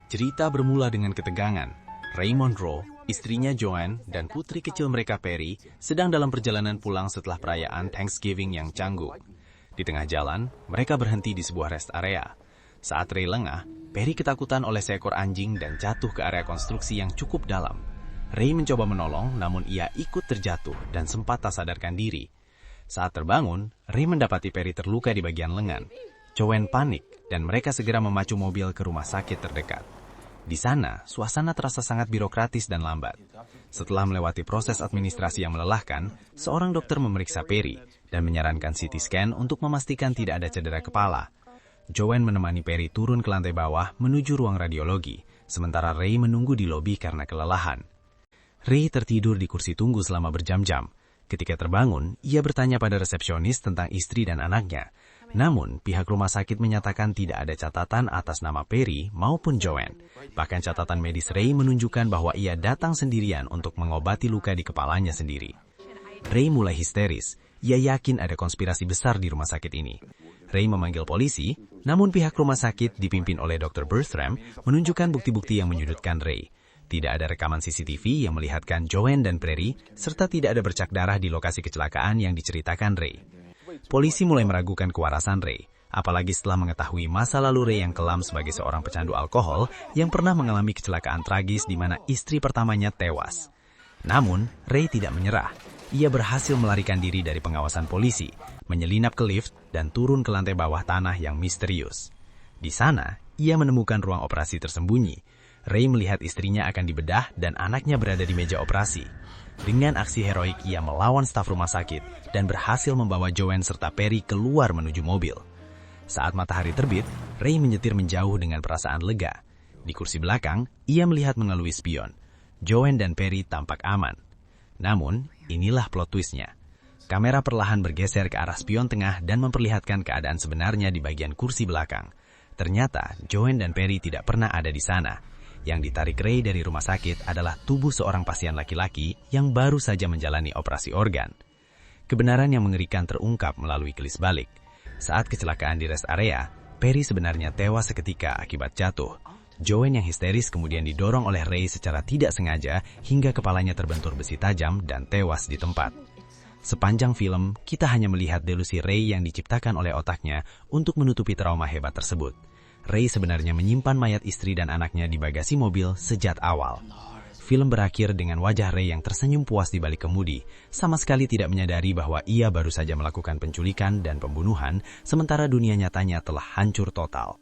Cerita bermula dengan ketegangan. Ray Monroe, istrinya Joanne, dan putri kecil mereka Perry sedang dalam perjalanan pulang setelah perayaan Thanksgiving yang canggung. Di tengah jalan, mereka berhenti di sebuah rest area. Saat Ray lengah, Perry ketakutan oleh seekor anjing dan jatuh ke area konstruksi yang cukup dalam. Ray mencoba menolong, namun ia ikut terjatuh dan sempat tak sadarkan diri. Saat terbangun, Ray mendapati Perry terluka di bagian lengan. Joanne panik, dan mereka segera memacu mobil ke rumah sakit terdekat. Di sana, suasana terasa sangat birokratis dan lambat. Setelah melewati proses administrasi yang melelahkan, seorang dokter memeriksa Perry dan menyarankan CT scan untuk memastikan tidak ada cedera kepala. Joanne menemani Perry turun ke lantai bawah menuju ruang radiologi, sementara Ray menunggu di lobi karena kelelahan. Ray tertidur di kursi tunggu selama berjam-jam. Ketika terbangun, ia bertanya pada resepsionis tentang istri dan anaknya. Namun, pihak rumah sakit menyatakan tidak ada catatan atas nama Perry maupun Joanne. Bahkan catatan medis Ray menunjukkan bahwa ia datang sendirian untuk mengobati luka di kepalanya sendiri. Ray mulai histeris. Ia yakin ada konspirasi besar di rumah sakit ini. Ray memanggil polisi, namun pihak rumah sakit dipimpin oleh Dr. Bertram menunjukkan bukti-bukti yang menyudutkan Ray. Tidak ada rekaman CCTV yang melihatkan Joanne dan Perry, serta tidak ada bercak darah di lokasi kecelakaan yang diceritakan Ray. Polisi mulai meragukan kewarasan Ray, apalagi setelah mengetahui masa lalu Ray yang kelam sebagai seorang pecandu alkohol yang pernah mengalami kecelakaan tragis di mana istri pertamanya tewas. Namun, Ray tidak menyerah. Ia berhasil melarikan diri dari pengawasan polisi, menyelinap ke lift, dan turun ke lantai bawah tanah yang misterius. Di sana, ia menemukan ruang operasi tersembunyi. Ray melihat istrinya akan dibedah dan anaknya berada di meja operasi. Dengan aksi heroik, ia melawan staf rumah sakit dan berhasil membawa Joanne serta Perry keluar menuju mobil. Saat matahari terbit, Ray menyetir menjauh dengan perasaan lega. Di kursi belakang, ia melihat melalui spion. Joanne dan Perry tampak aman. Namun, inilah plot twistnya. Kamera perlahan bergeser ke arah spion tengah dan memperlihatkan keadaan sebenarnya di bagian kursi belakang. Ternyata, Joanne dan Perry tidak pernah ada di sana. Yang ditarik Ray dari rumah sakit adalah tubuh seorang pasien laki-laki yang baru saja menjalani operasi organ. Kebenaran yang mengerikan terungkap melalui kelis balik. Saat kecelakaan di rest area, Perry sebenarnya tewas seketika akibat jatuh. Joanne yang histeris kemudian didorong oleh Ray secara tidak sengaja hingga kepalanya terbentur besi tajam dan tewas di tempat. Sepanjang film, kita hanya melihat delusi Ray yang diciptakan oleh otaknya untuk menutupi trauma hebat tersebut. Ray sebenarnya menyimpan mayat istri dan anaknya di bagasi mobil sejak awal. Film berakhir dengan wajah Ray yang tersenyum puas di balik kemudi, sama sekali tidak menyadari bahwa ia baru saja melakukan penculikan dan pembunuhan, sementara dunia nyatanya telah hancur total.